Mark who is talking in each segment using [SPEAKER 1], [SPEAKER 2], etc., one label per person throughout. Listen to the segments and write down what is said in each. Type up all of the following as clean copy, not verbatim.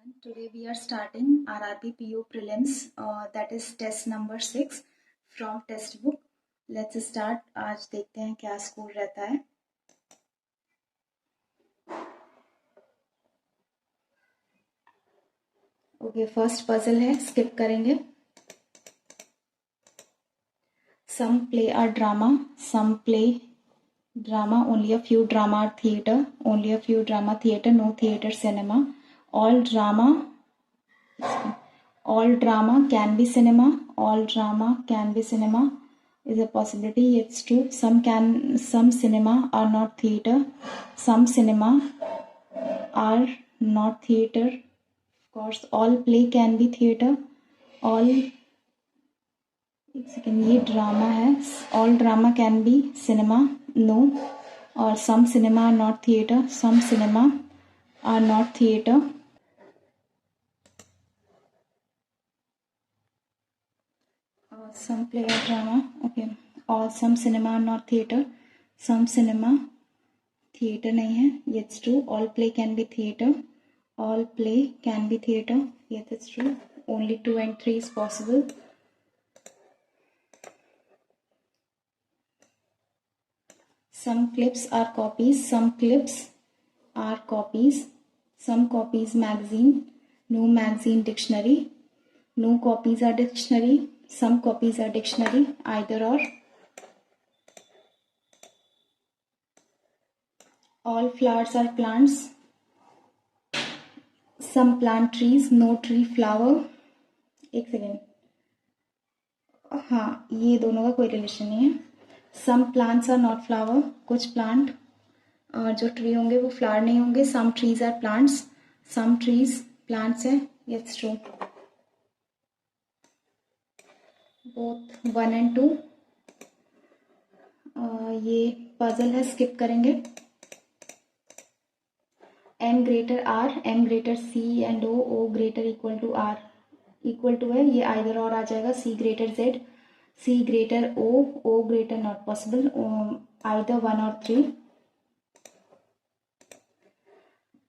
[SPEAKER 1] everyone. Today we are starting RRB PO prelims, that is test number 6 from textbook. Let's start. आज देखते हैं क्या score रहता है. Okay, first puzzle है, skip करेंगे. Some play are drama, some play drama, only a few drama are theatre, only a few drama theatre, no theatre cinema. All drama can be cinema, all drama can be cinema is a possibility. It's true. Some cinema are not theatre, some cinema are not theatre. Of course, all play can be theatre, all एक second, ये drama है. All drama can be cinema, no. और some cinema are not theatre, some cinema are not theatre. Some play are drama, okay. और some cinema are not theatre, some cinema theatre नहीं है, ये it's true. All play can be theatre, all play can be theatre, ये it's true. Only 2 and 3 is possible. Some clips are copies, some clips are copies, some copies magazine, no magazine dictionary, no copies are dictionary, some copies are dictionary, either or. All flowers are plants, some plant trees, no tree flower. एक second, हाँ ये दोनों का कोई relation नहीं है. Some plants are not flower, कुछ plant जो ट्री होंगे वो फ्लावर नहीं होंगे. Some trees are plants, some trees plants है, इट्स ट्रू. Both 1 and 2. ये पजल है, स्किप करेंगे. M greater R, M greater C and O, O greater equal to R, equal to है, ये आइदर और आ जाएगा. C greater Z, C greater O, O greater not possible, either 1 or 3.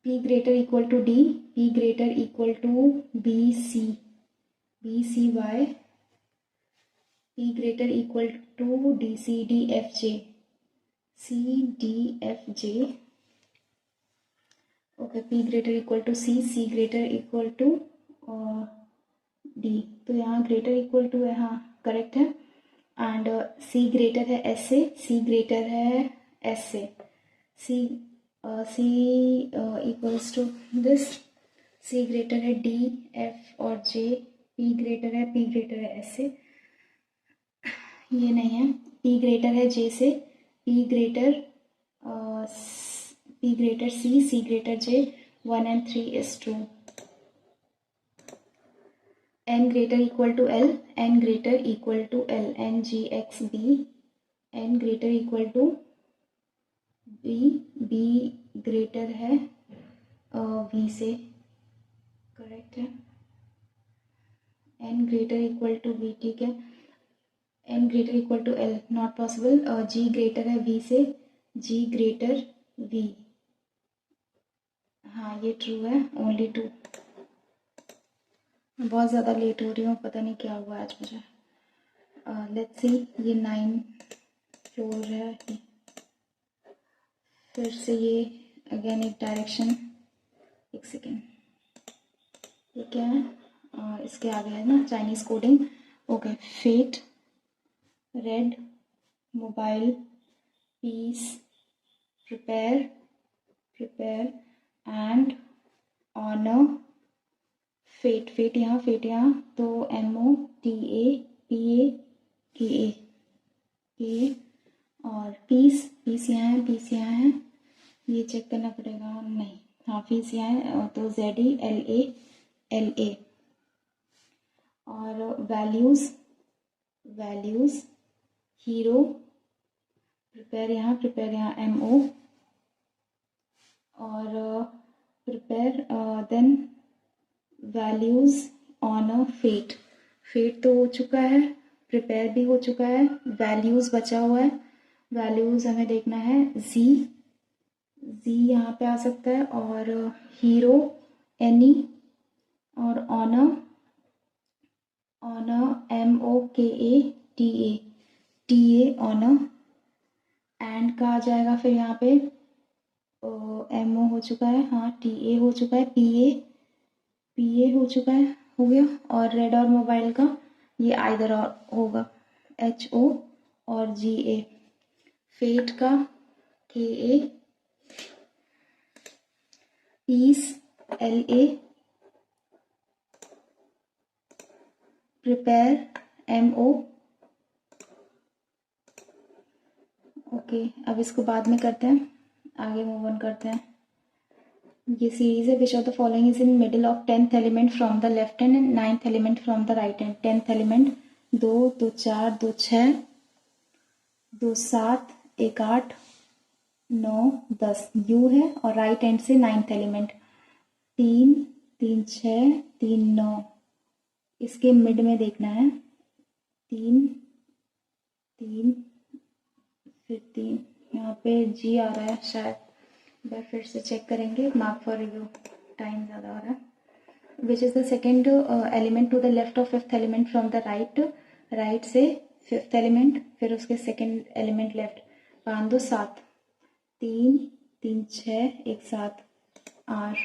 [SPEAKER 1] P greater equal to D, P greater equal to BC, BCY, P greater equal to DCDFJ, CDFJ. Okay, P greater equal to C, C greater equal to D. तो यहाँ greater equal to है, हाँ correct है. And C greater है S से, C greater है S से, C equals to this. C greater है D, F और J, P ग्रेटर है, P ग्रेटर है S से, ये नहीं है. P ग्रेटर है J से, P greater C, C greater J, 1 and 3 is true. N greater equal to L, N greater equal to L, N G X B, N greater equal to B, B greater है V से, correct है. N greater equal to V, ठीक है. N greater equal to L, not possible. G greater है V से, G greater V, हाँ ये true है. ओनली 2. बहुत ज़्यादा लेट हो रही हूँ, पता नहीं क्या हुआ आज मुझे. लेट्स सी, ये 9 फ्लोर है, फिर से ये अगेन एक डायरेक्शन. एक सेकेंड, ये क्या है? इसके आगे है ना Chinese coding. Okay, fat, red, mobile, peace, prepare, prepare and honour. Fat, fat यहाँ, फेट यहाँ, तो MOTAPA के. और पीस, पीस यहाँ है, पीस यहाँ है, ये चेक करना पड़ेगा. नहीं, हाँ पीस यहाँ है, तो ZELA. और वैल्यूज़, वैल्यूज़, हीरो, प्रिपेयर यहाँ, प्रिपेयर यहाँ, MO. और prepare then values on a fat. Fat तो हो चुका है, प्रिपेयर भी हो चुका है, वैल्यूज़ बचा हुआ है. वैल्यूज़ हमें देखना है, Z यहाँ पे आ सकता है. और हीरो, एनी, और ऑनर MOKATA ऑनर। एंड का आ जाएगा फिर यहाँ पे MO हो चुका है, हाँ TA हो चुका है, PA हो चुका है, हो गया। और रेड और मोबाइल का ये आइदर और होगा, HO और GA। फेट का KA, peace LA, prepare MO। Okay, अब इसको बाद में करते हैं, आगे मूव ऑन करते हैं। ये सीरीज है, विच of the following is in middle of 10th element from the left hand and 9th element from the right hand. 10th element 2 2 4 2 6 2 7 1 8 9 10 U है, और राइट हैंड से 9th एलिमेंट 3 3 6 3 9, इसके मिड में देखना है, 3 3 फिर 3, यहाँ पे G आ रहा है शायद, बार फिर से चेक करेंगे, मार्क फॉर रिव्यू, टाइम ज़्यादा हो रहा है। Which is the second element to the left of 5th element from the right, right से 5th एलिमेंट, फिर उसके second element left, 5 2 7 3 3 6 1 7 R।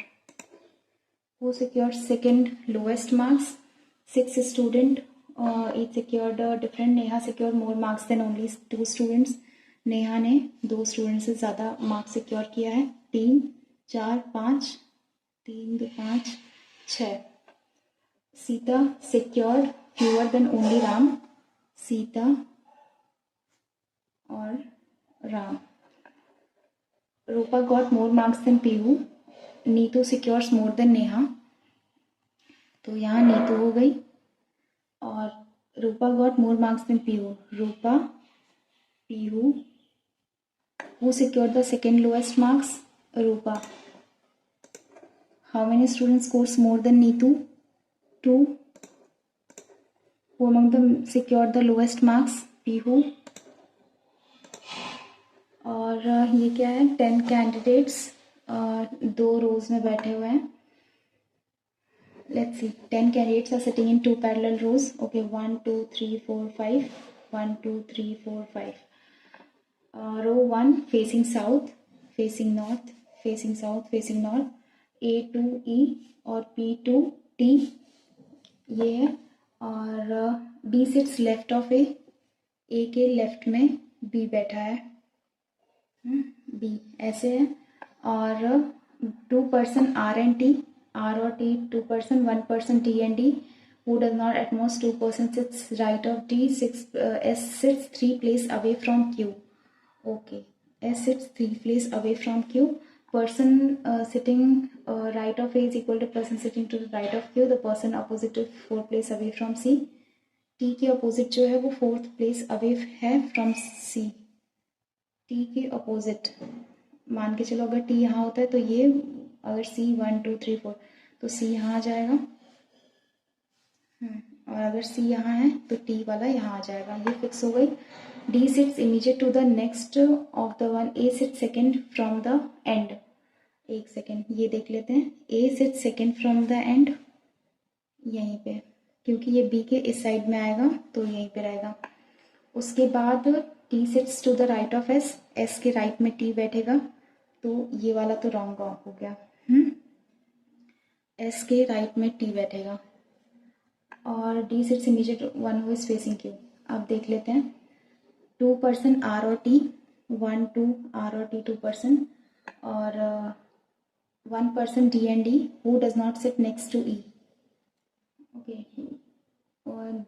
[SPEAKER 1] Who secured second lowest marks? 6 student, each secured different. Neha secured more marks than only 2 students. Neha ने 2 student से ज़्यादा marks secure किया है, 3 4 5 3 2 5 6। Sita secured fewer than only Ram, Sita और Ram. Rupa got more marks than Pihu, Neetu secures more than Neha, तो यहाँ नीतू हो गई। और Rupa got more marks than Pihu, Rupa Pihu. Who secured the second lowest marks? Rupa. How many students scores more than Neetu? 2. Who among them secured the lowest marks? Pihu. और ये क्या है, 10 candidates 2 रोज में बैठे हुए हैं। Let's see, 10 candidates are sitting in 2 parallel rows. Okay, 1 2 3 4 5, 1 2 3 4 5. Row 1 facing south, facing north, facing south, facing north, A to E और P to T ये है। और B sits left of A, A के left में B बैठा है, B ऐसे है। और 2 person R and T, R और T 2 person, 1 person T and D, who does not, at most 2 person sits right of D, S sits 3 place away from Q. Okay, S sits 3 place away from Q. Person sitting right of A is equal to person sitting to the right of Q. The person opposite to 4 place away from C. T के opposite जो है वो 4th place away है from C. T के opposite मान के चलो, अगर T यहाँ होता है तो ये, अगर C 1 2 3 4 तो C यहाँ आ जाएगा, और अगर C यहाँ है तो T वाला यहाँ आ जाएगा, ये फिक्स हो गई। D sits immediate to the next of the one, A sits second from the end। एक सेकेंड ये देख लेते हैं, A sits second from the end यहीं पे, क्योंकि ये B के इस साइड में आएगा तो यहीं पे रहेगा। उसके बाद T sits to the right of S, S के राइट में T बैठेगा, तो ये वाला तो रॉन्ग हो गया, S के राइट में T बैठेगा। और D sits immediate one who is facing Q। अब देख लेते हैं, 2 person R और T, 1 2 R और T 2 person, और 1 person D and D who does not sit next to E। Okay, और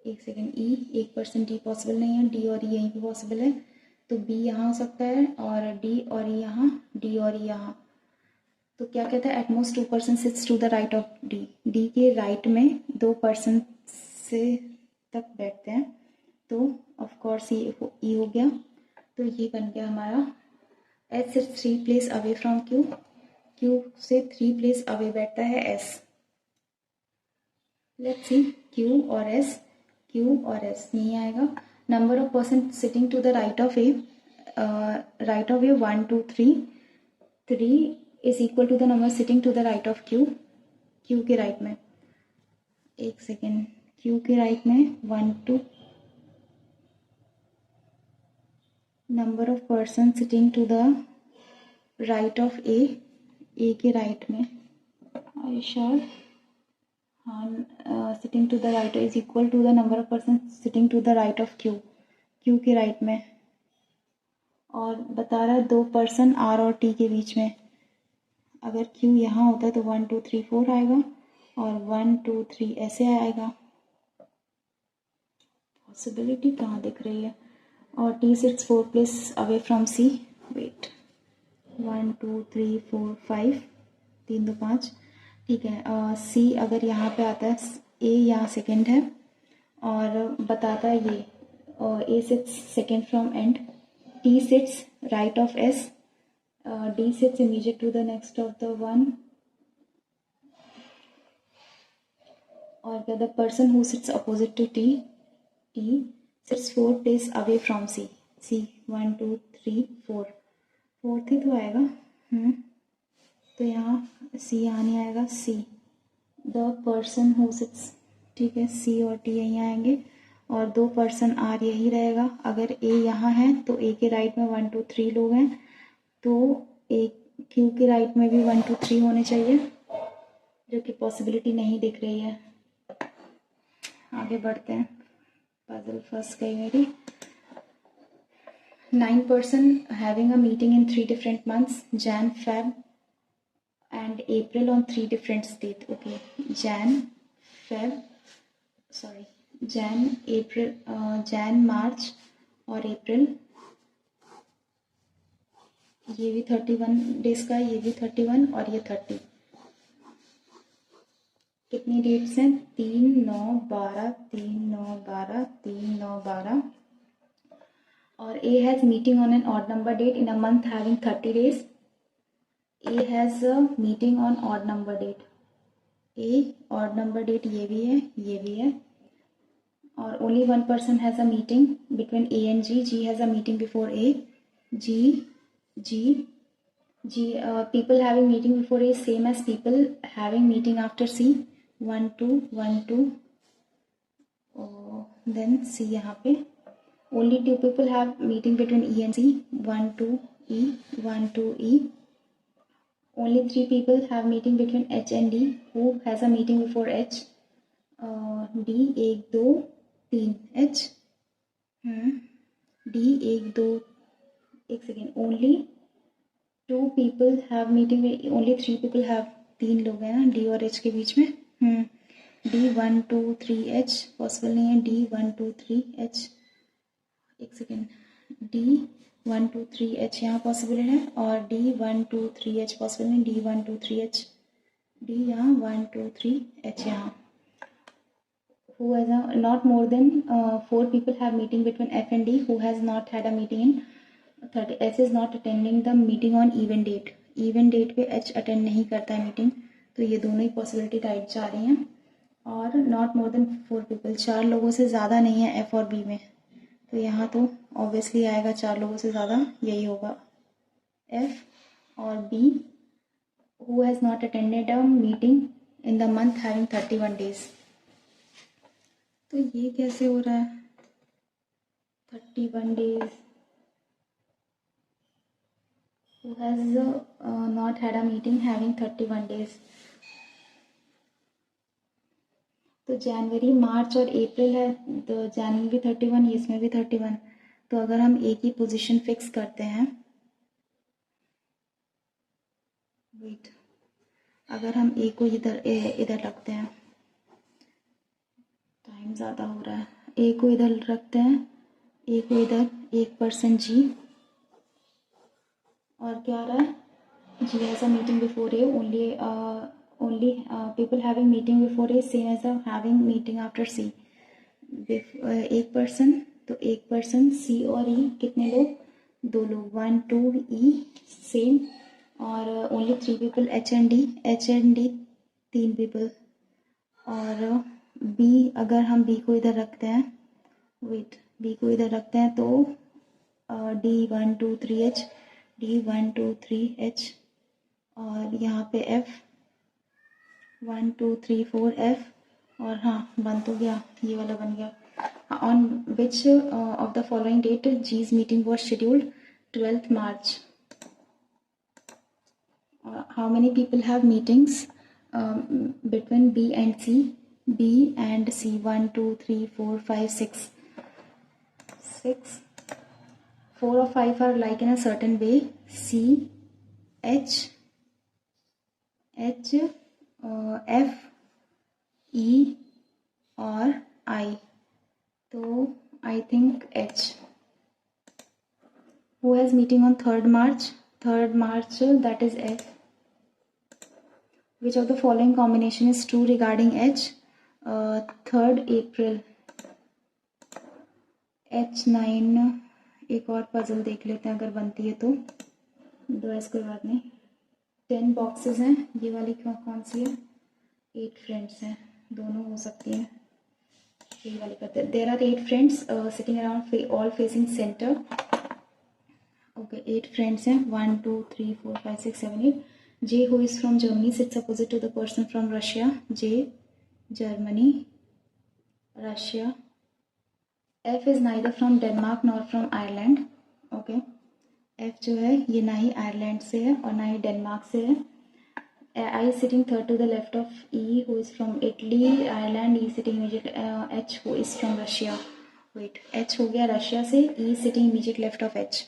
[SPEAKER 1] एक सेकेंड, E एक person D पॉसिबल नहीं है, D और E यहीं पे पॉसिबल है, तो B यहाँ हो सकता है, और D और E यहाँ, D और E यहाँ। तो क्या कहता है, at most 2 person sits to the right of D, D के राइट में 2 person से तक बैठते हैं, तो ऑफ कोर्स ये E हो गया। तो ये बन गया हमारा, S sits 3 place away from Q, Q से 3 place अवे बैठता है S। लेट्स सी, Q और S, Q और S नहीं आएगा। Number of person sitting to the right of A, right of A 1 2 3, 3 is equal to the number sitting to the right of Q, Q के right में एक second, Q के right में 1 2 number of person sitting to the right of A के right में, I sure, हाँ, sitting to the right is equal to the number of person sitting to the right of Q के right में, और बता रहा है 2 पर्सन आर और टी के बीच में। अगर क्यू यहाँ होता है तो 1 2 3 4 आएगा और 1 2 3 ऐसे आएगा। पॉसिबिलिटी कहाँ दिख रही है? और T sits 4 place away from C, wait, 1 2 3 4 5, 3 2 5, ठीक है। सी अगर यहाँ पे आता है, ए यहाँ सेकेंड है और बताता है ये A sits second from end, T sits right of S, D sits immediate to the next of the one, और क्या, the person who sits opposite to T sits 4 place away from C, 1 2 3 4, fourth ही तो आएगा। तो यहाँ C यहाँ नहीं आएगा, C the person who sits, ठीक है, सी और टी यहीं आएंगे और 2 पर्सन आर यही रहेगा। अगर ए यहाँ है तो ए के राइट में 1 2 3 लोग हैं, तो ए क्यू के राइट में भी 1 2 3 होने चाहिए, जो कि पॉसिबिलिटी नहीं दिख रही है। आगे बढ़ते हैं, पजल फंस गई मेरी। 9 person having a meeting in 3 different months, Jan, Feb and April on 3 different dates. Okay, Jan, April, Jan, March और April, ये भी 31 डेज का, ये भी 31 और ये 30। कितनी डेट्स हैं? 3 9 12, 3 9 12, 3 9 12। और A has meeting on an odd number date in a month having 30 days. A has a meeting on odd number date. A odd number date ये भी है, ये भी है। और only one person has a meeting between A and G. G has a meeting before A. People having meeting before A is same as people having meeting after C. 1 2 1 2. Then C यहाँ पे only 2 people have meeting between E and C. 1 2 E, 1 2 E. Only 3 people have meeting between H and D. Who has a meeting before H? D 1 2 3 H. D 1 2, एक second, only 2 people have meeting, only 3 people have, 3 लोग हैं ना D और H के बीच में। D 1 2 3 H possible नहीं है, D 1 2 3 H, एक सेकेंड, D 1 2 3 H यहाँ पॉसिबल है और D 1 2 3 H पॉसिबल नहीं, D 1 2 3 H, D यहाँ 1 2 3 H यहाँ। Who has a, not more than 4 people have meeting between F and D. Who has not had a meeting in 30? S is not attending the meeting on even date. Even date पे H attend नहीं करता है meeting, तो ये दोनों ही possibility right जा रही हैं। और नॉट मोर देन 4 पीपल, 4 लोगों से ज़्यादा नहीं है F और B में, तो यहाँ तो ऑब्वियसली आएगा 4 लोगों से ज़्यादा, यही होगा F और B। Who has not attended a meeting in the month having 31 days? तो ये कैसे हो रहा है? 31 days. Who has not had a meeting having 31 days? तो जनवरी, मार्च और अप्रैल है, तो जनवरी भी 31, इसमें भी 31। तो अगर हम ए की पोजीशन फिक्स करते हैं, वेट, अगर हम ए को इधर रखते हैं, टाइम ज़्यादा हो रहा है, ए को इधर रखते हैं, ए को इधर, 1% G, और क्या आ रहा है? G has a meeting before A. Only people having meeting before A same as having meeting after C. 1%, तो 1% C और E कितने लोग? 2 लोग, 1 2 E सेम, और only 3 people H and D 3 people। और B, अगर हम B को इधर रखते हैं, वेट, B को इधर रखते हैं तो D 1 2 3 H, D 1 2 3 H, और यहाँ पे F 1 2 3 4 F, और हाँ बन तो गया, ये वाला बन गया। On which of the following date G's meeting was scheduled 12th March. How many people have meetings between B and C? B and C, 1, 2, 3, 4, 5, 6. 6. 4 or 5 are like in a certain way. C, H, F, E और I. So I think H. Who has meeting on 3rd March? 3rd March, that is F. Which of the following combination is true regarding H? 3rd April. H9. एक और puzzle देख लेते हैं अगर बनती है तो, अदरवाइज कोई बात नहीं। 10 बॉक्सेस हैं, ये वाली कौन सी है? 8 फ्रेंड्स हैं, दोनों हो सकती हैं। ये वाली करते हैं। There are 8 friends sitting around all facing centre. Okay 8 friends हैं, 1 2 3 4 5 6 7 8। J who is from Germany sits opposite to the person from Russia. J Germany, Russia. F is neither from Denmark nor from Ireland. Okay F जो है ये ना ही Ireland से है और ना ही Denmark से है। I is sitting third to the left of E who is from Italy. Ireland E sitting immediate H who is from Russia. Wait, H हो गया रशिया से, E sitting immediate left of H.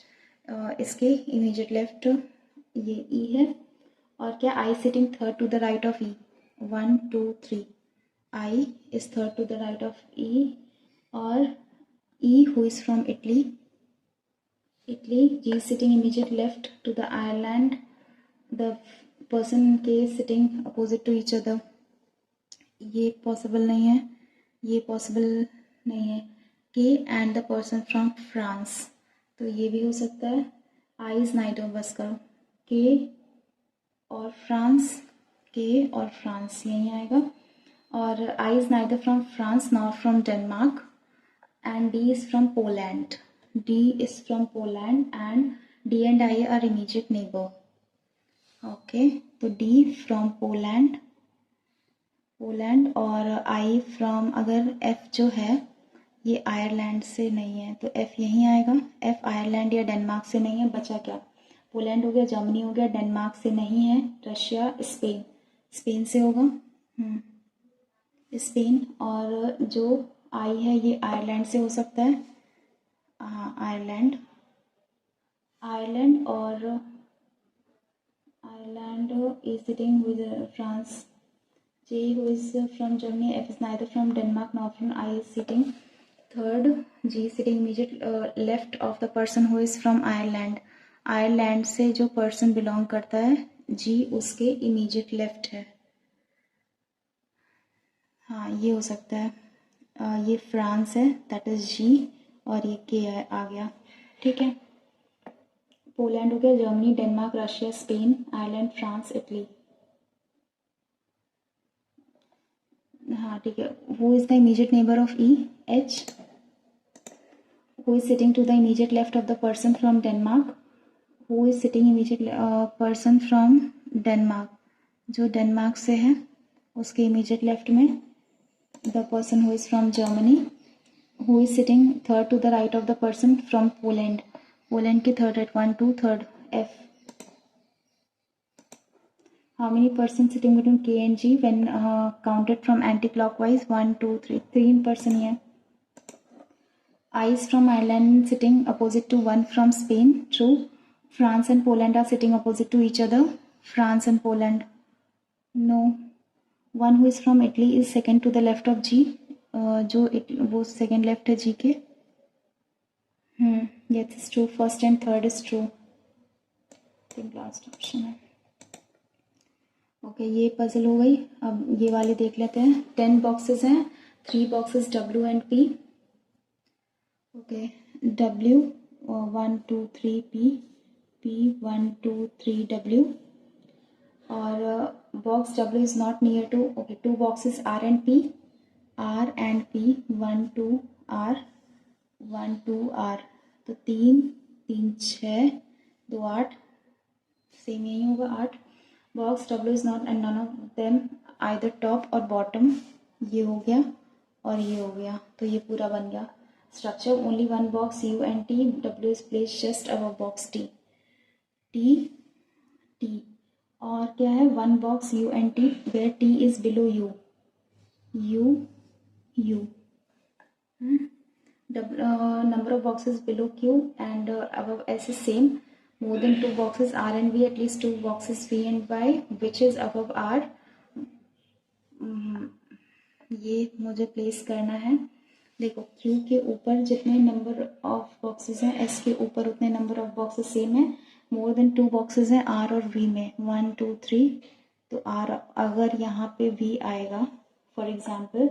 [SPEAKER 1] इसके immediate left ये E है और क्या I sitting third to the right of E. 1 2 3 I is third to the right of E और E who is from Italy. G is sitting immediate left to the Ireland. The person K is sitting opposite to each other. ये possible नहीं है, ये possible नहीं है। K and the person from France, तो ये भी हो सकता है। I is neither, बस करो। K और France, K और France यही आएगा। और I is neither from France nor from Denmark. And D is from Poland. D is from Poland and D and I are immediate neighbor. Okay, तो D from Poland और I from, अगर F जो है ये Ireland से नहीं है तो F यहीं आएगा। F आयरलैंड या डेनमार्क से नहीं है, बचा क्या? पोलैंड हो गया, जर्मनी हो गया, डेनमार्क से नहीं है, रशिया, स्पेन से होगा। स्पेन। और जो आई है ये आयरलैंड से हो सकता है। हाँ आयरलैंड और Ireland is sitting with France. J who is from Germany. F is neither from Denmark nor from I is sitting third. G is sitting immediate left of the person who is from Ireland. Ireland से जो person belong करता है G उसके immediate left है। हाँ ये हो सकता है। ये फ्रांस है, दैट इज G और ये K आ गया। ठीक है, पोलैंड हो गया, Germany, Denmark, Russia, Spain, Ireland, France, Italy. हाँ ठीक है। Who is the immediate neighbour of E? H. Who is sitting to the immediate left of the person from Denmark? Who is sitting immediate person from Denmark? जो Denmark से है उसके immediate left में the person who is from Germany. Who is sitting third to the right of the person from Poland? Poland के third right, 1 2 third F. How many persons sitting between K and G when counted from anti-clockwise? 1 2 3 3 person here. I is from Ireland sitting opposite to one from Spain. True. France and Poland are sitting opposite to each other. France and Poland. No. One who is from Italy is second to the left of G. जो वो second left है G के। Yes, it's true. First and third is true. I think last option है। Okay ये puzzle हो गई। अब ये वाले देख लेते हैं। 10 बॉक्सेस हैं, 3 boxes W and P। Okay W 1 2 3 P 1 2 3 W और box W is not near to. Okay 2 boxes R and P 1 2 R 1 2 R, तो 3 3 6 2 8, सेम यही होगा 8। Box W is not and none of them either top or bottom. ये हो गया और ये हो गया, तो ये पूरा बन गया structure. Only one box U and T, W is placed just above box T, T। और क्या है, one box U and T where T is below U, U। Number of boxes below Q and above S is same. More than 2 boxes R and V, at least 2 boxes V and Y, which is above R। ये मुझे place करना है। देखो Q के ऊपर जितने number of boxes हैं, S के ऊपर उतने नंबर ऑफ बॉक्सेस सेम है। मोर देन 2 बॉक्सेस हैं R और V में, 1 2 3। तो R अगर यहाँ पे V आएगा फॉर एग्जाम्पल,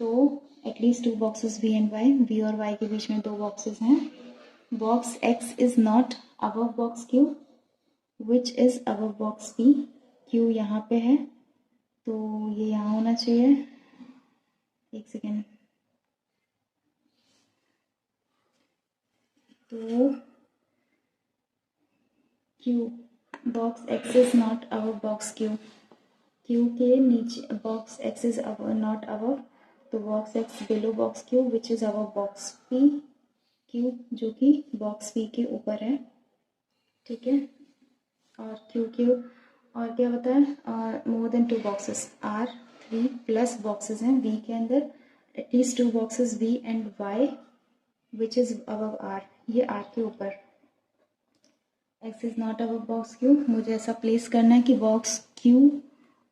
[SPEAKER 1] तो at least 2 boxes V and Y, V और Y के बीच में 2 बॉक्सेस हैं। Box X is not above box Q, which is above box P। Q यहाँ पे है तो ये यहाँ होना चाहिए। एक सेकेंड, तो Q, box X is not above box Q, Q के नीचे box X is not above, तो box X below box Q which is above box P, Q जो कि बॉक्स P के ऊपर है, ठीक है। और Q और क्या होता है, more than 2 boxes R 3 plus boxes हैं V के अंदर, at least 2 boxes V and Y which is above R, ये R के ऊपर। X is not above box Q, मुझे ऐसा प्लेस करना है कि बॉक्स Q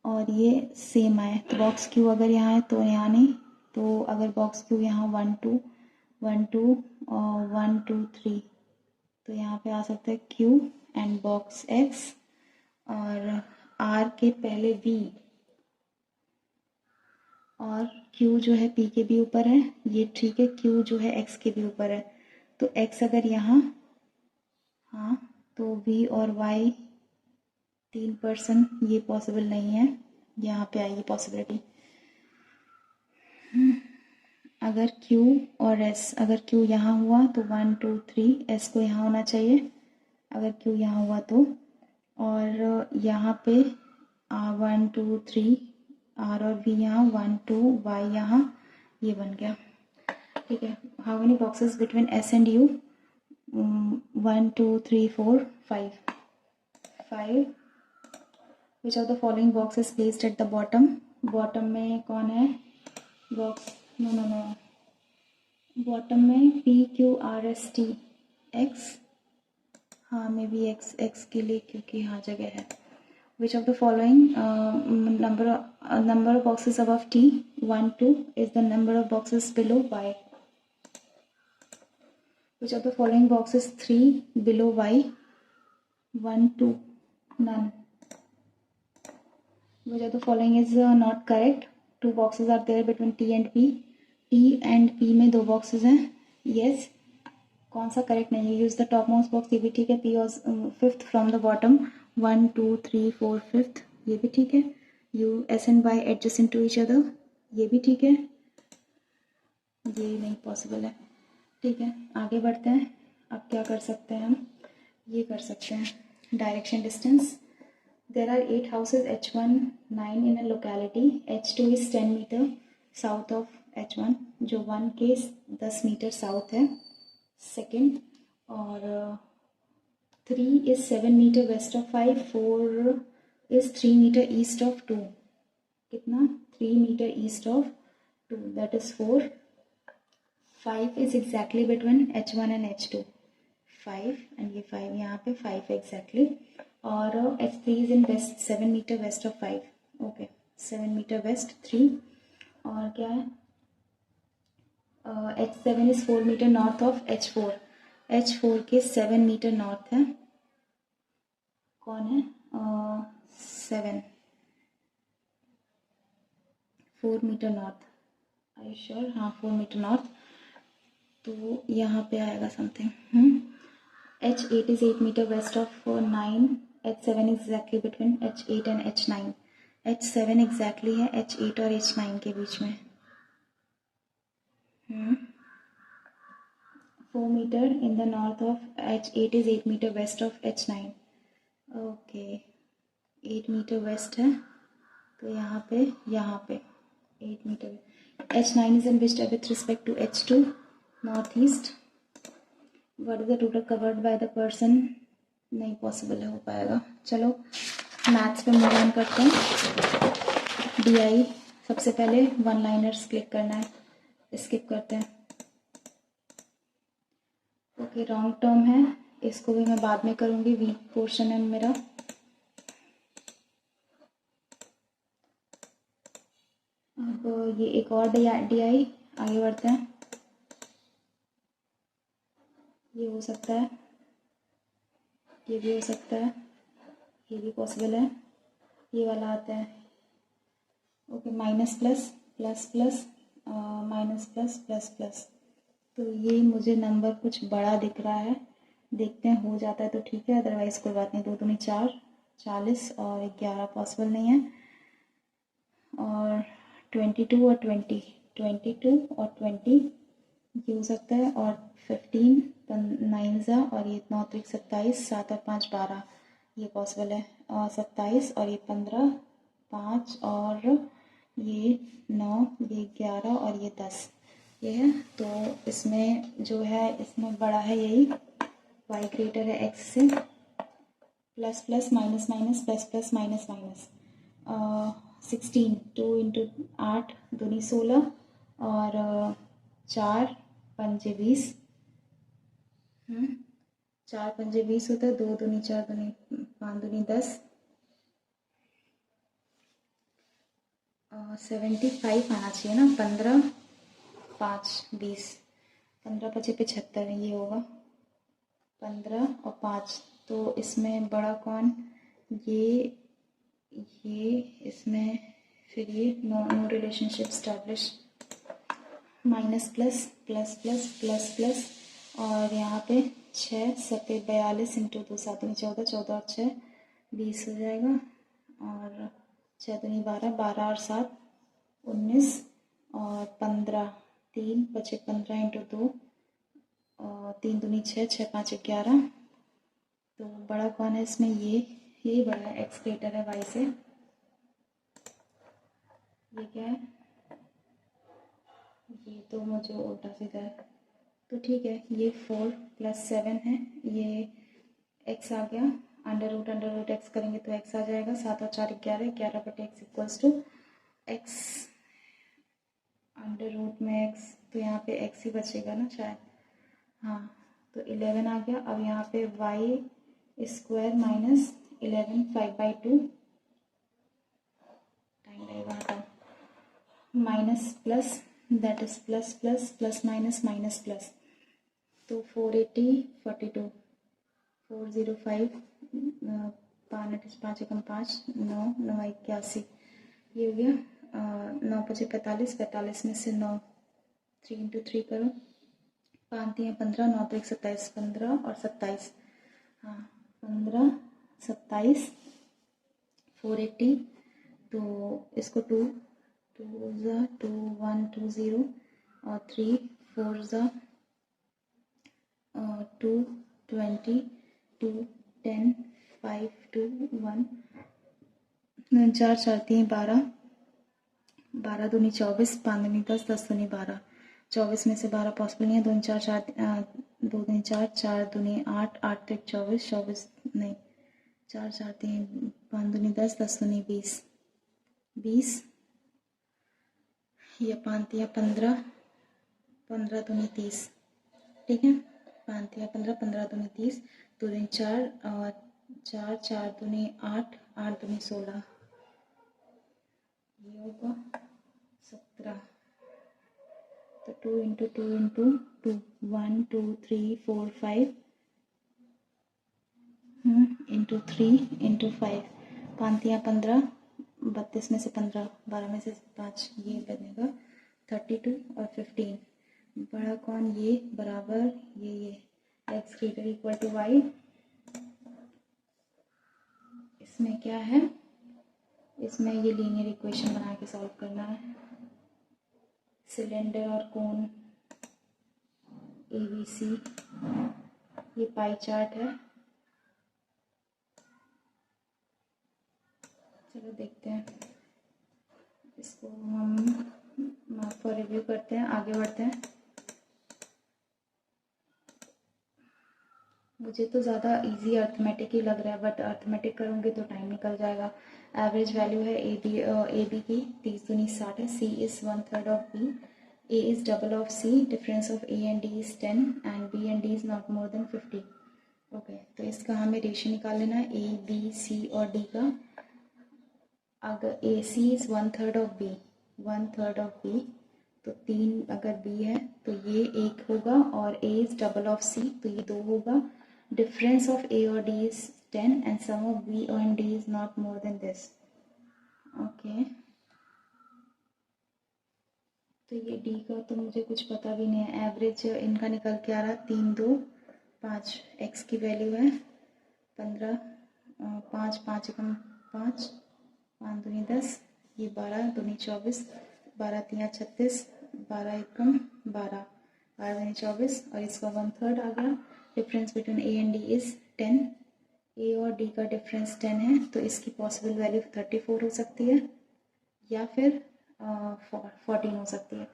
[SPEAKER 1] और ये सेम आए। तो बॉक्स Q अगर यहाँ है तो यहाँ नहीं, तो अगर बॉक्स Q यहाँ 1 2 1 2 और 1 2 3, तो यहाँ पे आ सकता है Q एंड बॉक्स X और R के पहले V, और Q जो है P के भी ऊपर है, ये ठीक है। Q जो है X के भी ऊपर है, तो X अगर यहाँ, हाँ, तो V और Y 3%, ये पॉसिबल नहीं है। यहाँ पे आएगी पॉसिबिलिटी। अगर Q और S, अगर Q यहाँ हुआ तो 1 2 3, S को यहाँ होना चाहिए अगर Q यहाँ हुआ तो, और यहाँ पे 1 2 3 R और V यहाँ, 1 2 Y यहाँ, ये बन गया, ठीक है। How many boxes between S and U, 1 2 3 4 5। Which of the following box is placed at the bottom, bottom में कौन है बॉक्स, नो, बॉटम में P Q R S T X, हाँ मे बी X के लिए, क्योंकि हाँ जगह है। Which of the following number of boxes above T 1 2 is the number of boxes below Y? Which of the following boxes 3 below Y 1 2, none. Which of the following is not correct? 2 boxes are there between T and P. T and P में 2 boxes हैं, yes। कौन सा correct नहीं है? Use the top most box, ये भी ठीक है। P was fifth from the bottom, 1 2 3 4 5th, ये भी ठीक है। U S and Y adjacent to each other, ये भी ठीक है। ये नहीं पॉसिबल है, ठीक है। आगे बढ़ते हैं। अब क्या कर सकते हैं हम, ये कर सकते हैं direction distance. There are 8 houses H1 9 in a locality, H2 is 10 metre south of H1, जो 1 के 10 मीटर साउथ है, सेकेंड। और 3 is 7 metre west of 5, 4 is 3 metre east of 2, कितना 3 metre east of 2, that is 4। 5 is exactly between H1 and H2, 5 and ये 5 यहाँ पे 5 exactly। और H3 is in west 7 metre west of 5, okay 7 metre west 3। और क्या है, H7 is 4 metre north of H4, H4 के 7 metre north है, कौन है 7 4 metre north, I you sure, हाँ 4 मीटर नॉर्थ, तो यहाँ पे आएगा something. H8 is 8 metre west of 9, H7 is exactly between H8 and H9, H7 exactly है H8 और H9 के बीच में। 4 metre in the north of H8 is 8 metre west of H9, okay 8 metre west है, तो यहाँ पे 8 metre. H9 is in which type with respect to H2? Northeast. What is the total covered by the person? नहीं possible हो पाएगा। चलो maths पे move on करते हैं। DI सबसे पहले वन लाइनर्स क्लिक करना है, स्किप करते हैं। ओके रॉन्ग टर्म है, इसको भी मैं बाद में करूँगी, वीक पोर्शन है मेरा। अब ये एक और DI आगे बढ़ते हैं। ये हो सकता है, ये भी हो सकता है, ये भी पॉसिबल है। ये वाला आता है okay minus plus plus plus minus plus plus plus. तो ये मुझे नंबर कुछ बड़ा दिख रहा है, देखते हैं हो जाता है तो ठीक है, अदरवाइज कोई बात नहीं। 2 दूनी 4, 40 और 11 पॉसिबल नहीं है। और 22 और 20, 22 और 20 ये हो सकता है। और 15 9 ज़ा और ये 9 3 27, 7 और 5 12 ये पॉसिबल है। और 27 और ये 15, 5 और ये 9, ये 11 और ये 10 ये है। तो इसमें जो है इसमें बड़ा है यही, y ग्रेटर है x से। Plus plus minus minus plus plus minus minus 16 2 into 8 दूनी 16 और 4 पंजे 20, 4 पंजे 20 होता है। 2 दूनी 4 दूनी 5 दूनी 10, 75 आना चाहिए ना। 15 5 20, 15 5 75 ये होगा। 15 और 5 तो इसमें बड़ा कौन? ये इसमें फिर ये no relationship establish. Minus plus plus plus plus plus और यहाँ पे 6 7 42 इंटू 2 7 14, 14 और 6 20 हो जाएगा। और 6 दूनी 12, 12 और 7 19 और 15 3 बचे 15 इंटू 2 और 3 दूनी 6 6 5 11। तो बड़ा कौन है इसमें? ये बड़ा है, एक्स ग्रेटर है वाई से। ये क्या है? ये तो मुझे उल्टा सीधा है, तो ठीक है। ये 4 + 7 है, ये x आ गया। अंडर रूट एक्स करेंगे तो x आ जाएगा। 7 और 4 11, 11 बटे x equals to x under root में x, तो यहाँ पे x ही बचेगा ना शायद। हाँ तो 11 आ गया। अब यहाँ पे y स्क्वायर माइनस 11 5/2 टाइम लगेगा हटाओ। Minus plus that is plus plus plus minus minus plus, तो 480 42 405 5 एकम 5 9 9 81 ये हो गया। 9 5 45, 45 में से 9 3 इंटू 3 करो, 5 3 15 9 3 27 15 और 27, हाँ 15 27 480। तो इसको 2 2 ज़ा 2 1 2 0 और 3 4 ज़ा 2 20 2 10 5 2 1 4 4 3 12 12 दूनी 24 5 दूनी 10 10 दूनी 12, 24 में से 12 पॉसिबल नहीं है। 2 4 4 2 दूनी 4 4 दूनी 8 8 3 24 24 नहीं 4 4 3 5 दूनी 10 10 दूनी 20 20 ये 5 3 15 15 दूनी 30, ठीक है। 5 3 15 15 दूनी 30, 2 दूनी 4 और 4 4 दूनी 8 8 दूनी 16 ये होगा 17। तो 2 इंटू 2 इंटू 2 1 2 3 4 5 इंटू 3 इंटू 5 5 3 15 32 में से 15 12 में से 5 ये बनेगा 32 और 15। बड़ा कौन? ये बराबर ये X greater equal to Y. इसमें क्या है? इसमें ये लीनियर इक्वेशन बना के सॉल्व करना है। सिलेंडर और कोन ABC, ये पाई चार्ट है। चलो देखते हैं इसको हम मार्क फॉर रिव्यू करते हैं, आगे बढ़ते हैं। मुझे तो ज़्यादा इजी अर्थमेटिक ही लग रहा है, बट अर्थमेटिक करूँगी तो टाइम निकल जाएगा। एवरेज वैल्यू है ए बी की 30 दूनी 60 है। C is 1/3 of B, A is double of C, difference of A and D is 10 and B and D is not more than 50। Okay, तो इसका हमें रेशियो निकाल लेना है ए बी सी और डी का। अगर A C is 1/3 of B, 1/3 of B, तो 3 अगर बी है तो ये 1 होगा, और A is double of C तो ये 2 होगा। डिफरेंस ऑफ ए और D is 10 and sum of B और D is not more than this. Okay, तो ये डी का तो मुझे कुछ पता भी नहीं है। एवरेज इनका निकल के आ रहा 3 2 5, एक्स की वैल्यू है 15, 5 5 एकम 5, 5 दूनी 10, ये 12 दूनी 24, 12 3 36, 12 एकम 12, 12 दूनी 24, और इसका 1/3 आ गया। Difference between A and D is 10, ए और डी का डिफरेंस 10 है, तो इसकी पॉसिबल वैल्यू 34 हो सकती है या फिर 14 हो सकती है।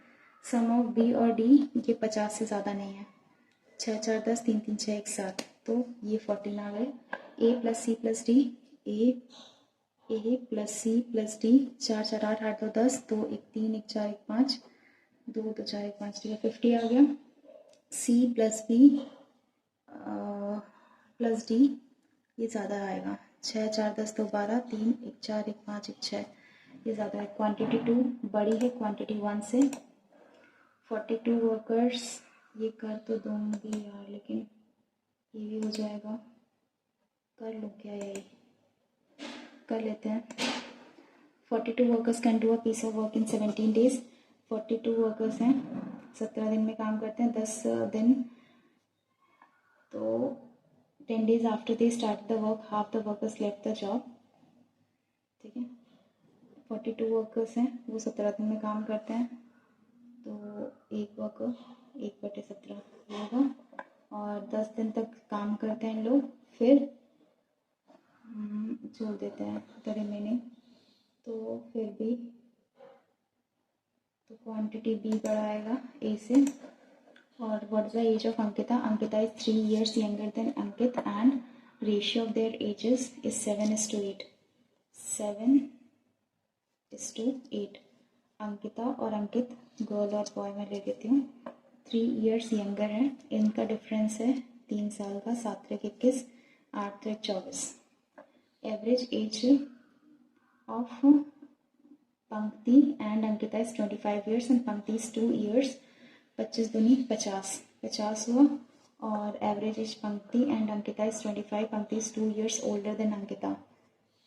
[SPEAKER 1] सम ऑफ बी और डी ये 50 से ज़्यादा नहीं है। 6 4 10, 3 3 6 1 7, तो ये 14 आ गए। ए प्लस सी प्लस डी, ए प्लस सी प्लस डी, 4 4 8 8 2 10, 2 1 3 1 4 1 5, 2 2 4 1 5, ठीक है 50 आ गया। C plus B plus D, ये ज़्यादा आएगा। 6 4 10 2 12, 3 1 4 1 5 1 6, ये ज़्यादा है। क्वांटिटी 2 बड़ी है क्वांटिटी 1 से। 42 वर्कर्स, ये कर तो दूंगी यार, लेकिन ये भी हो जाएगा। कर लो क्या, यही कर लेते हैं। 42 workers can do a piece of work in 17 days. 42 workers हैं, 17 दिन में काम करते हैं, 10 दिन, तो 10 days after they start the work, half the workers left the job. ठीक है, 42 वर्कर्स हैं, वो 17 दिन में काम करते हैं, तो एक वर्कर 1/17 होगा, और 10 दिन तक काम करते हैं लोग, फिर छोड़ देते हैं द रिमेनिंग, तो फिर भी तो क्वांटिटी बी बढ़ाएगा ए से। और what is the age of Ankita? Ankita is 3 years younger than Ankit and ratio of their ages is 7:8। 7:8। Ankita और अंकित, गर्ल और बॉय में ले लेती हूँ, 3 years यंगर है, इनका डिफरेंस है 3 साल का। 7 3 21, 8 3 24। एवरेज एज ऑफ पंक्ति and Ankita is 25 years and पंक्ति इज 2 years। 25 दूनी 50, 50 हुआ, और एवरेज एज पंक्ति एंड अंकिता इज 25, पंक्ति is 2 years older than Ankita.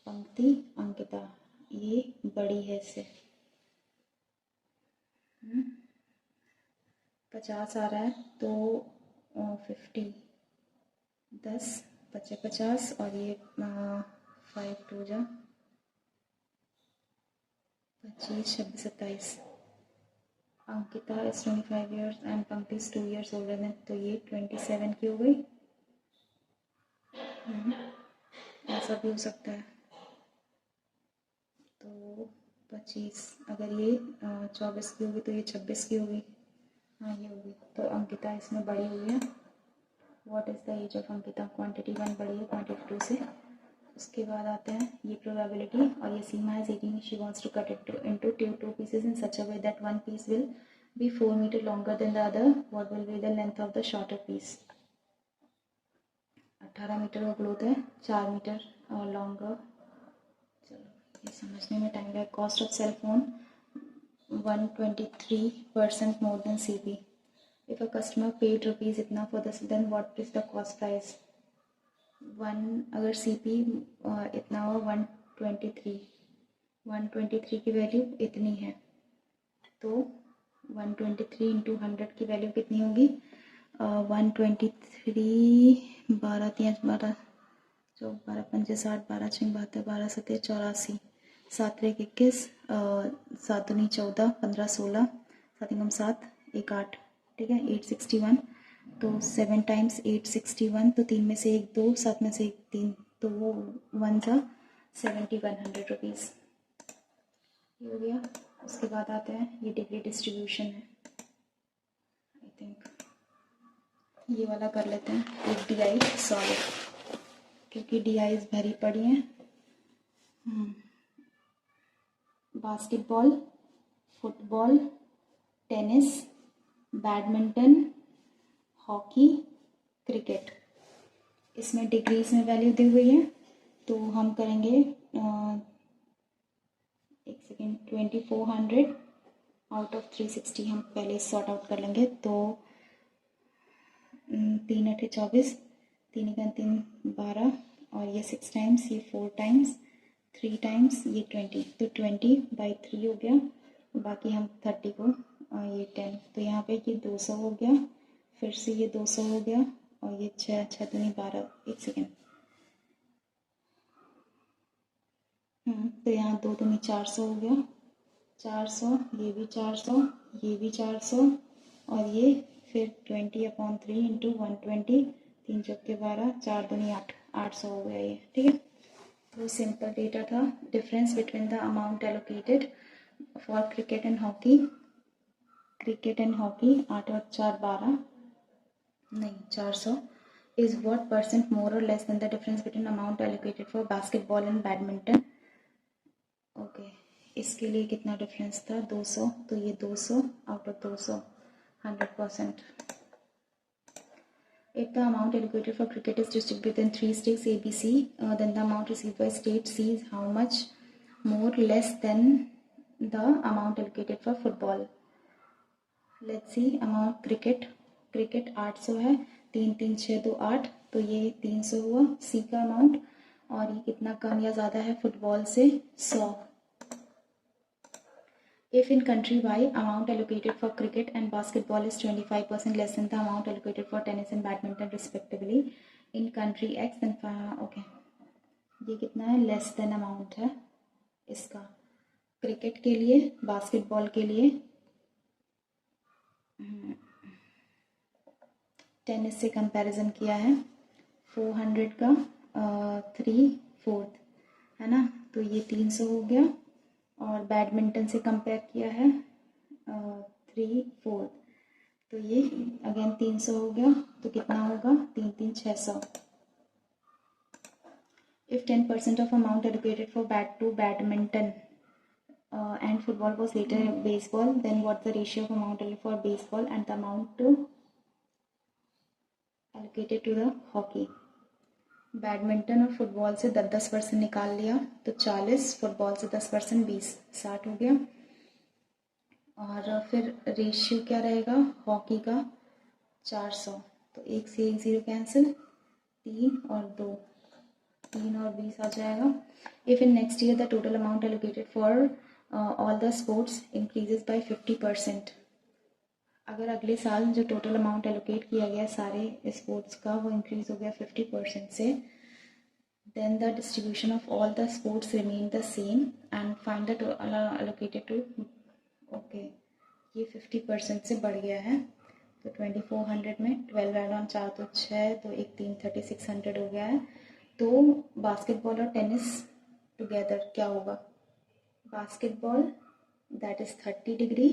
[SPEAKER 1] पंक्ति अंकिता ये बड़ी है इससे। 50 आ रहा है, तो 50, 10 बचे 50, और ये 5 2 जा 25, 26 27। अंकिता इज 25 years एंड पंक्ति इज 2 years ओल्डर देन, तो ये 27 की हो गई। ऐसा भी हो सकता है, तो 25, अगर ये 24 की होगी तो ये 26 की होगी। हाँ ये होगी, तो अंकिता इसमें बड़ी हुई है। What is the age of Ankita? Quantity 1 बड़ी है क्वांटिटी 2 से। उसके बाद आते हैं ये प्रोबेबिलिटी, और ये सीमा है 18, she wants to cut it into two pieces in such a way that one piece will be 4 meter longer than the other. What will be the length of the shorter piece? 18 metre का cloth है, 4 metre और longer. चलो ये समझने में time लगेगा। Cost of cell phone 123% more than CP। If a customer paid rupees इतना for this, then what is the cost price? 1, अगर CP इतना हो 123 की वैल्यू इतनी है, तो 123 इंटू 100 की वैल्यू कितनी होगी? 123, 12 3 12, 12 5 60, 12 6 72, 12 7 84, 7 1 21, 7 दूनी 14, 15 16, 7 एकम 7, 1 8, ठीक है 861। तो 7 टाइम्स 861, तो 3 में से 1 2, 7 में से 1 3, तो वो 1 था 7100 रुपीज़। ये हो गया उसके बाद आते हैं, ये डिग्री डिस्ट्रीब्यूशन है, आई थिंक ये वाला कर लेते हैं, एक डी आई सॉलिड, क्योंकि डी आईज भरी पड़ी हैं। Basketball, football, tennis, badminton, hockey, cricket, इसमें डिग्रीज में वैल्यू दी हुई है। तो हम करेंगे एक सेकेंड, 2400 आउट ऑफ 360 हम पहले सॉर्ट आउट कर लेंगे। तो 3 8 24, 3 1 3 12, और ये 6 टाइम्स, ये 4 टाइम्स, 3 टाइम्स, ये 20, तो 20/3 हो गया। बाकी हम 30 को ये 10, तो यहाँ पे ये 200 हो गया, फिर से ये 200 हो गया, और ये 6 6 दूनी 12, एक सेकेंड, तो यहाँ 2 दूनी 400 हो गया, 400, ये भी 400, ये भी 400, और ये फिर 20/3 इंटू 120, 3 चौके 12, 4 दूनी 8, 800 हो गया ये, ठीक है। तो सिंपल डेटा था, difference between the amount allocated for cricket and hockey, 8 और 4 12, नहीं 400, is what percent more or less than the difference between amount allocated for basketball and badminton। Okay, इसके लिए कितना डिफरेंस था, 200, तो ये 200 out of 200, 100%। If the amount allocated for cricket is distributed within 3 states A, B, C, then the amount received by state C is how much more less than the amount allocated for football। Let's see amount cricket 800 है, 3 3 6 2 8, तो ये 300 हुआ C का amount, और ये कितना कम या ज़्यादा है फुटबॉल से, 100। If in country Y amount allocated for cricket and basketball is 25% less than the amount allocated for tennis and badminton respectively, in country X then okay, ये कितना है, लेस देन अमाउंट है इसका क्रिकेट के लिए, basketball के लिए, tennis से कंपैरिजन किया है, 400 का 3/4 है ना, तो ये 300 हो गया, और बैडमिंटन से कंपेयर किया है 3/4, तो ये अगेन 300 हो गया, तो कितना होगा, 3 3 600। If 10% of amount allocated for badminton and football was later baseball, then what's the ratio of amount allocated for baseball and the amount allocated to the hockey। Badminton और फुटबॉल से 10% निकाल लिया, तो 40, फुटबॉल से 10% 20, 60 हो गया। और फिर रेशियो क्या रहेगा हॉकी का, 400, तो 1 से 1 0 कैंसिल, 3 और 2, 3 और 20 आ जाएगा। If in next year the total amount allocated for all the sports increases by 50%, अगर अगले साल जो टोटल अमाउंट एलोकेट किया गया सारे स्पोर्ट्स का वो इंक्रीज हो गया 50% से, then the distribution of all the sports remain the same and find the allocated to, okay, ये 50% से बढ़ गया है, तो 2400 में 12 ऐड ऑन 4 तो 6, तो 1 3 3600 हो गया है। तो बास्केटबॉल और टेनिस टुगेदर क्या होगा, बास्केटबॉल दैट इज 30 डिग्री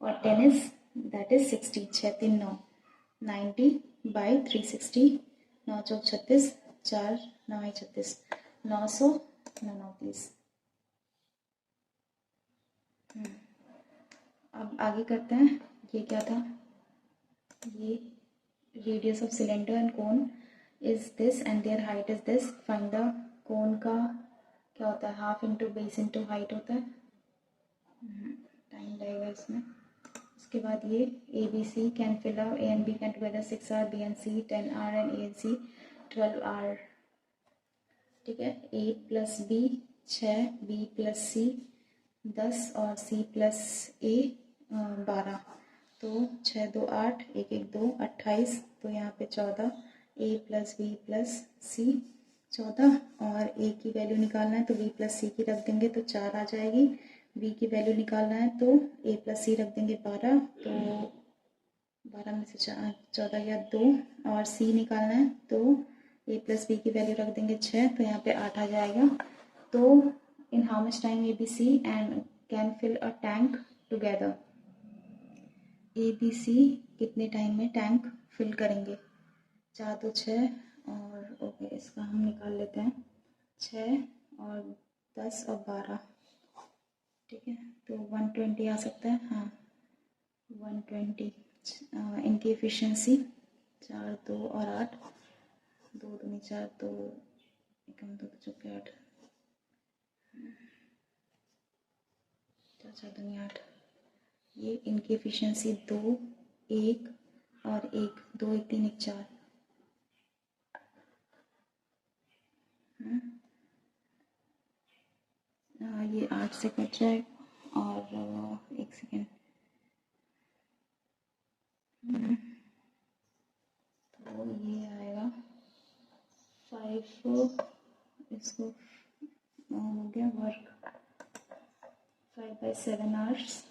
[SPEAKER 1] और टेनिस दैट इज 60, 6 3 9, 90/360, 9 चौक 36, 4 9 36, 900 9 30। अब आगे करते हैं, ये क्या था, ये radius of cylinder and cone is this and their height is this, find the cone का क्या होता है, half into base into height होता है, टाइम लगेगा इसमें। उसके बाद ये A B C can fill up, A and B can together 6 hour, B and C 10 hour and A and C 12 hour, ठीक है। 8 + बी 6, बी + सी 10 और सी + ए 12, तो 6 2 8, 1 1 2 28, तो यहाँ पे 14, ए + बी + सी 14, और ए की वैल्यू निकालना है तो बी + सी की रख देंगे तो 4 आ जाएगी, बी की वैल्यू निकालना है तो ए + सी रख देंगे 12, तो 12 में से 14 या 2, और सी निकालना है तो ए + बी की वैल्यू रख देंगे 6, तो यहाँ पे 8 आ जाएगा। तो in how much time A B C and can fill a tank together. A B C कितने टाइम में टैंक फिल करेंगे? 4 तो 6 और ओके, इसका हम निकाल लेते हैं 6 और 10 और 12, ठीक है, तो 120 आ सकता है। हाँ 120। इनकी एफिशिएंसी 4 2 और 8, 2 दूनी 4, 2 एकम 2 चौके 8, 4 4 दूनी 8। ये इनकी एफिशिएंसी 2 1 और 1, 2 1 3 1 4। ये 8 से कट जाएगा और 1 सेकेंड, तो ये आएगा 5, इसको हो गया वर्क 5/7 आवर्स,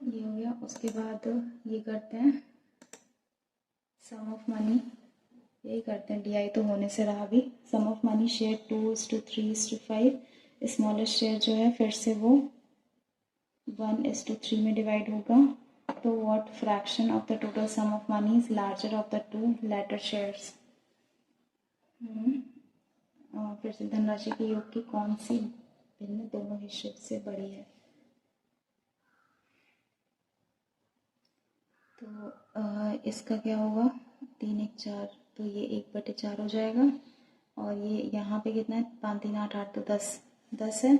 [SPEAKER 1] ये हो गया। उसके बाद ये करते हैं सम ऑफ मनी, यही करते हैं, DI तो होने से रहा भी। Sum of money share 2:3:5, smallest share जो है फिर से वो 1:3 में डिवाइड होगा। तो what fraction of the total sum of money is larger of the 2 latter shares? फिर से धनराशि के योग की कौन सी भिन्न दोनों हिस्सों से बड़ी है? तो इसका क्या होगा, 3 1 4, तो ये 1/4 हो जाएगा। और ये यहाँ पे कितना है, 5 3 8 8, तो 10 है,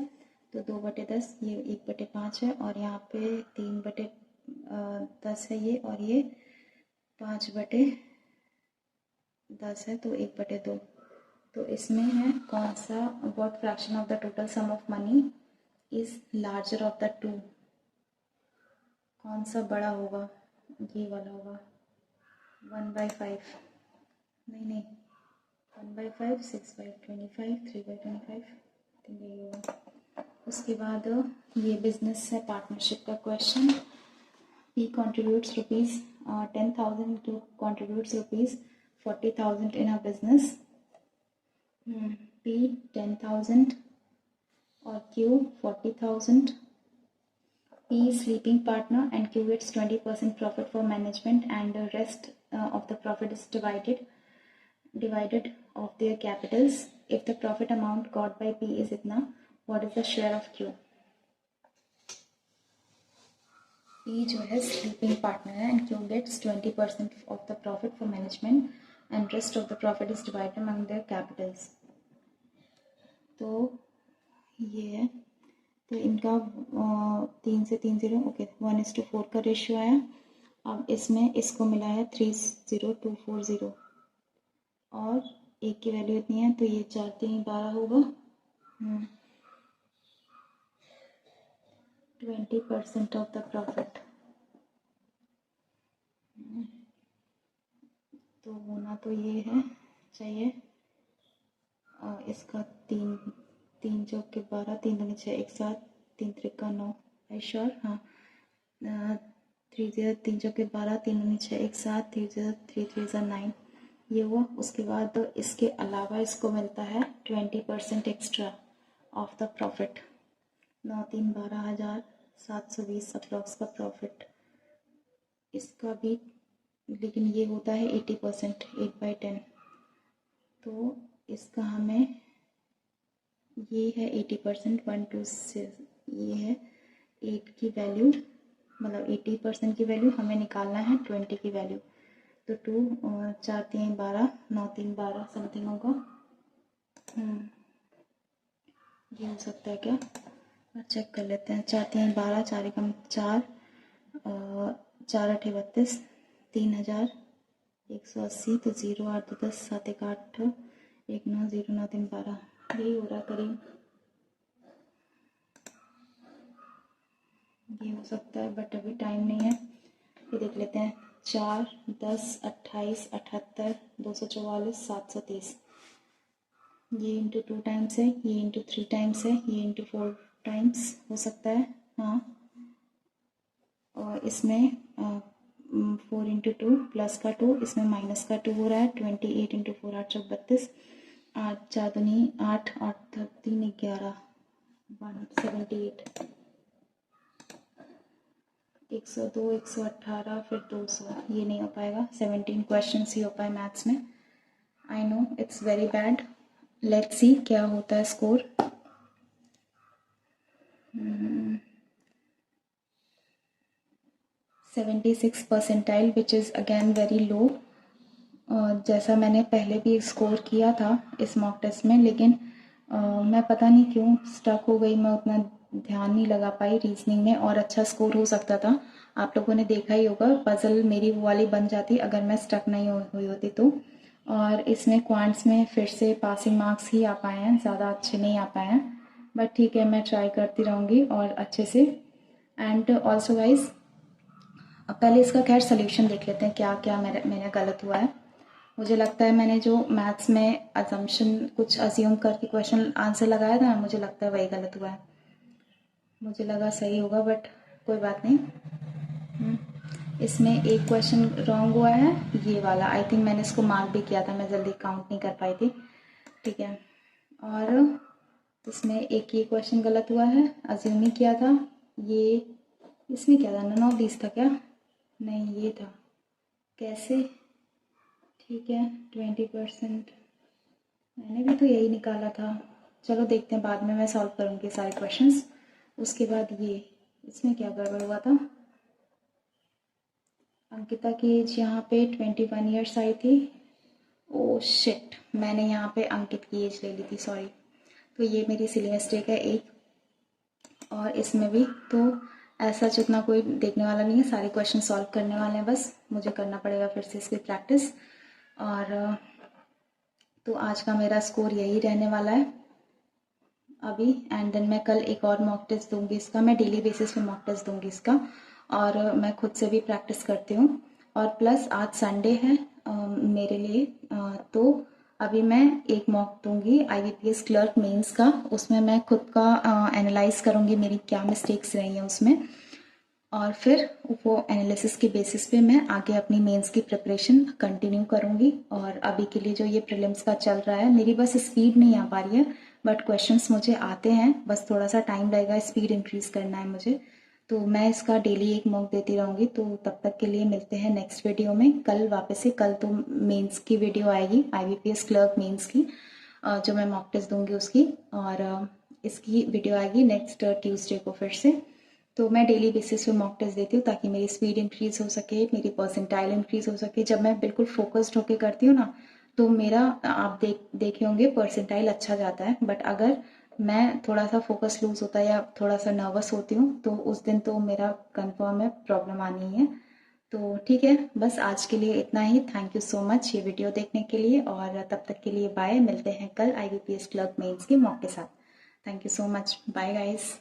[SPEAKER 1] तो 2/10, ये 1/5 है। और यहाँ पे 3/10 है ये, और ये 5/10 है, तो 1/2। तो इसमें है कौन सा, what fraction of the total sum of money is larger of the 2, कौन सा बड़ा होगा? ये वाला होगा 1/5, नहीं 1/5, 6/25, 3/25, थिंक यही होगा। उसके बाद ये बिजनेस है, पार्टनरशिप का question. P contributes rupees 10,000, Q contributes rupees 40,000 in a business. P 10,000 और Q 40,000. P is sleeping partner and Q gets 20% profit for management, and the rest of the profit is divided of their capitals. If the profit amount got by P is itna, what is the share of Q? P जो है sleeping partner है and Q gets 20% of the profit for management, and rest of the profit is divided among their capitals. तो ये है, तो इनका 3 से 3 0, okay, 1:4 का रेशियो आया। अब इसमें इसको मिला है 30240 और एक की वैल्यू इतनी है, तो ये 4 3 12 होगा। 20% ऑफ द प्रॉफिट, तो होना तो ये है चाहिए। इसका 3 चौक के 12, 3 दूनी 6, 1 7, 3 त्रिका 9, आई श्योर? हाँ 3 0, 3 चौक के 12, 3 दूनी 6, 1 7, 3 0, 3 3 9, ये हुआ। उसके बाद इसके अलावा इसको मिलता है 20% extra off the profit, 9 3 12,720 approx का प्रॉफिट इसका भी, लेकिन ये होता है 80%, 8/10। तो इसका हमें, ये है 80%, 1 2 से ये है 8 की वैल्यू, मतलब 80% की वैल्यू हमें निकालना है 20 की वैल्यू। तो 2 4 3 12, 9 3 12 समथिंग होगा। ये हो सकता है क्या, चेक कर लेते हैं। 4 3 12, 4 एकम 4, 4 8 32, 3,180, तो 0 8 2 10, 7 1 8, 1 9 0 9 3 12, यही हो रहा करीब, ये हो सकता है, बट अभी टाइम नहीं है। ये देख लेते हैं, 4 10 28 78 244 730, ये इंटू 2 टाइम्स है, ये इंटू 3 टाइम्स है, ये इंटू 4 टाइम्स हो सकता है। हाँ, और इसमें 4 × 2 प्लस का 2, इसमें माइनस का 2 हो रहा है। 28 × 4 8 32, 8 4 दूनी 8 8 3 11 178 102 118 फिर 200, ये नहीं हो पाएगा। 17 क्वेश्चंस ही हो पाए मैथ्स में। I know it's very bad. Let's see क्या होता है score. 76 percentile which is again very low. जैसा मैंने पहले भी स्कोर किया था इस मॉक टेस्ट में, लेकिन मैं पता नहीं क्यों स्टक हो गई। मैं उतना ध्यान नहीं लगा पाई रीजनिंग में, और अच्छा स्कोर हो सकता था। आप लोगों ने देखा ही होगा, पजल मेरी वो वाली बन जाती अगर मैं स्टक नहीं हुई होती तो। और इसमें क्वांट्स में फिर से पासिंग मार्क्स ही आ पाए हैं, ज़्यादा अच्छे नहीं आ पाए हैं, बट ठीक है, मैं ट्राई करती रहूँगी और अच्छे से। एंड ऑल्सो वाइज पहले इसका खैर सोल्यूशन देख लेते हैं क्या क्या मेरा गलत हुआ है। मुझे लगता है मैंने जो मैथ्स में अजम्पशन कुछ अज्यूम करके क्वेश्चन आंसर लगाया था, मुझे लगता है वही गलत हुआ है। मुझे लगा सही होगा बट कोई बात नहीं। इसमें एक क्वेश्चन रॉन्ग हुआ है, ये वाला। आई थिंक मैंने इसको मार्क भी किया था, मैं जल्दी काउंट नहीं कर पाई थी। ठीक है, और इसमें एक ये क्वेश्चन गलत हुआ है, अज्यूम ही किया था। ये इसमें क्या था, नन ऑफ दिस था क्या? नहीं, ये था। कैसे? ठीक है, 20%। मैंने भी तो यही निकाला था। चलो देखते हैं, बाद में मैं सॉल्व करूँगी सारे क्वेश्चंस। उसके बाद ये इसमें क्या गड़बड़ हुआ था। अंकिता की एज यहाँ पे 21 ईयर्स आई थी। ओ शिट, मैंने यहाँ पे अंकित की एज ले ली थी, सॉरी। तो ये मेरी सिली मिस्टेक है एक। और इसमें भी तो ऐसा जितना कोई देखने वाला नहीं है, सारे क्वेश्चन सॉल्व करने वाले हैं, बस मुझे करना पड़ेगा फिर से इसकी प्रैक्टिस। और तो आज का मेरा स्कोर यही रहने वाला है अभी। एंड देन मैं कल एक और मॉक टेस्ट दूंगी इसका। मैं डेली बेसिस पे मॉक टेस्ट दूंगी इसका, और मैं खुद से भी प्रैक्टिस करती हूँ। और प्लस आज संडे है मेरे लिए, तो अभी मैं एक मॉक दूंगी IBPS क्लर्क मेंस का। उसमें मैं खुद का एनालाइज करूँगी मेरी क्या मिस्टेक्स रही हैं उसमें, और फिर वो एनालिसिस के बेसिस पे मैं आगे अपनी मेंस की प्रिपरेशन कंटिन्यू करूँगी। और अभी के लिए जो ये प्रीलिम्स का चल रहा है, मेरी बस स्पीड नहीं आ पा रही है, बट क्वेश्चंस मुझे आते हैं, बस थोड़ा सा टाइम लगेगा, स्पीड इंक्रीज़ करना है मुझे। तो मैं इसका डेली एक मॉक देती रहूँगी। तो तब तक के लिए मिलते हैं नेक्स्ट वीडियो में। कल वापस से, कल तो मेंस की वीडियो आएगी IBPS क्लर्क मेंस की, जो मैं मॉक टेस्ट दूंगी उसकी। और इसकी वीडियो आएगी नेक्स्ट ट्यूसडे को फिर से। तो मैं डेली बेसिस पे मॉक टेस्ट देती हूँ ताकि मेरी स्पीड इंक्रीज़ हो सके, मेरी परसेंटाइल इंक्रीज़ हो सके। जब मैं बिल्कुल फोकस्ड होकर करती हूँ ना, तो मेरा आप देखे होंगे परसेंटाइल अच्छा जाता है। बट अगर मैं थोड़ा सा फोकस लूज होता है या थोड़ा सा नर्वस होती हूँ, तो उस दिन तो मेरा कंफर्म है प्रॉब्लम आनी है। तो ठीक है, बस आज के लिए इतना ही। थैंक यू सो मच ये वीडियो देखने के लिए, और तब तक के लिए बाय। मिलते हैं कल IBPS क्लर्क मेंस के मॉक के साथ। Thank you so much, bye guys.